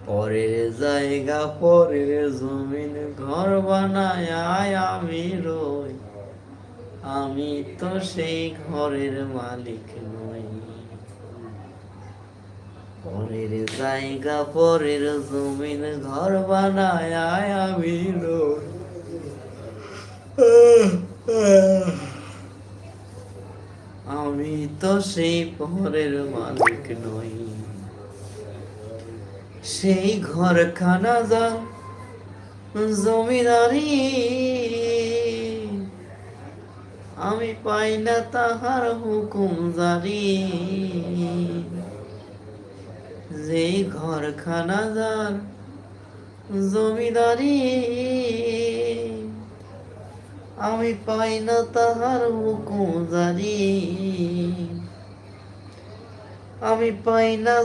পরের জায়গা পরের জমিন ঘর বানায় আমি রই, আমি তো সেই ঘরের মালিক নই। পরের জায়গা পরের জমিন ঘর বানায় আমি রই, আমি তো সেই ঘরের মালিক নই। সেই ঘরখানা যার জমিদারি, আমি পাই না তাহার হুকুম জারি। যেই ঘরখানা যার জমিদারি, আমি পাই না তাহার হুকুম জারি। আমি পাই না